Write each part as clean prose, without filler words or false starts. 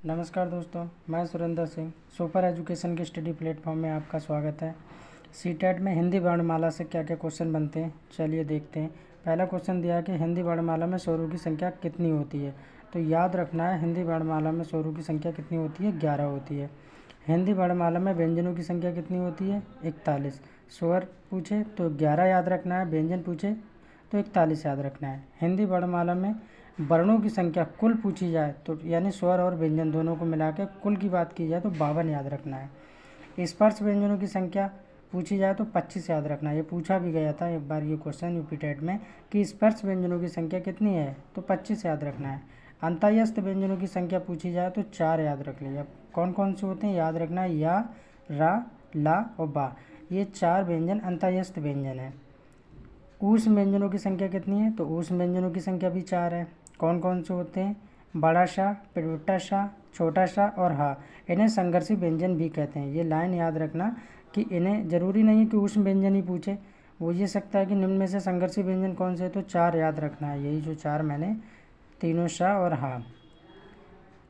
नमस्कार दोस्तों, मैं सुरेंद्र सिंह। सुपर एजुकेशन के स्टडी प्लेटफॉर्म में आपका स्वागत है। सीटेट में हिंदी वर्णमाला से क्या क्या क्वेश्चन बनते हैं, चलिए देखते हैं। पहला क्वेश्चन दिया है कि हिंदी वर्णमाला में स्वरों की संख्या कितनी होती है। तो याद रखना है, हिंदी वर्णमाला में स्वरों की संख्या कितनी होती है, 11 होती है। हिंदी वर्णमाला में व्यंजनों की संख्या कितनी होती है, 41। स्वर पूछे तो 11 याद रखना है, व्यंजन पूछे तो 41 याद रखना है। हिंदी वर्णमाला में वर्णों की संख्या कुल पूछी जाए तो यानी स्वर और व्यंजन दोनों को मिला के कुल की बात की जाए तो 52 याद रखना है। स्पर्श व्यंजनों की संख्या पूछी जाए तो 25 याद रखना है। ये पूछा भी गया था एक बार ये क्वेश्चन यूपी टेट में कि स्पर्श व्यंजनों की संख्या कितनी है, तो 25 याद रखना है। अंतःस्थ व्यंजनों की संख्या पूछी जाए तो 4 याद रख लीजिए। कौन कौन से होते हैं याद रखना है, या, रा, ला और बा। ये 4 व्यंजन अंतःस्थ व्यंजन है। ऊष्म व्यंजनों की संख्या कितनी है, तो ऊष्म व्यंजनों की संख्या भी 4 है। कौन कौन से होते हैं, बड़ा सा, पिरवटा सा, छोटा सा और हा। इन्हें संघर्षी व्यंजन भी कहते हैं। ये लाइन याद रखना कि इन्हें जरूरी नहीं है कि ऊष्म व्यंजन ही पूछे, वो ये सकता है कि निम्न में से संघर्षी व्यंजन कौन से है, तो 4 याद रखना है। यही जो 4 मैंने तीनों सा और हा।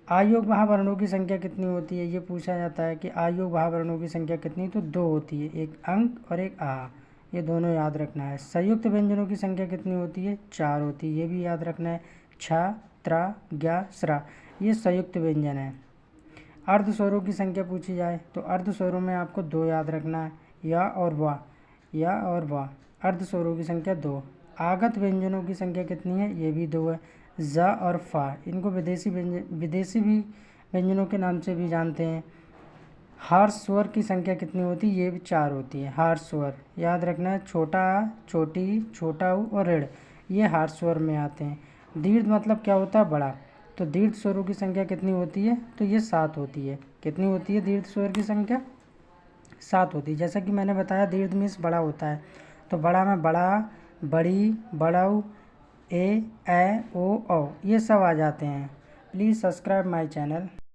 आयोग वर्णों की संख्या कितनी होती है, ये पूछा जाता है कि आयोग वर्णों की संख्या कितनी, तो 2 होती है, एक अंक और एक आ। ये दोनों याद रखना है। संयुक्त व्यंजनों की संख्या कितनी होती है, 4 होती है, ये भी याद रखना है। छ, त्रा, ज्ञा, स्रा, ये संयुक्त व्यंजन है। अर्ध स्वरों की संख्या पूछी जाए तो अर्ध स्वरों में आपको 2 याद रखना है, या और वा। या और वा, अर्ध स्वरों की संख्या 2। आगत व्यंजनों की संख्या कितनी है, ये भी 2 है। ज और फा, इनको विदेशी भी व्यंजनों के नाम से भी जानते हैं। हार्श स्वर की संख्या कितनी होती है, ये भी 4 होती है। हार्श स्वर याद रखना है, छोटा आ, छोटी, छोटा ऊ और ऋण, ये हार्श स्वर में आते हैं। दीर्घ मतलब क्या होता है, बड़ा। तो दीर्घ स्वरों की संख्या कितनी होती है, तो ये 7 होती है। कितनी होती है दीर्घ स्वर की संख्या, 7 होती है। जैसा कि मैंने बताया दीर्घ मीन्स बड़ा होता है, तो बड़ा में बड़ा, बड़ी, बड़ऊ, ए ओ, ये सब आ जाते हैं। Please subscribe my channel.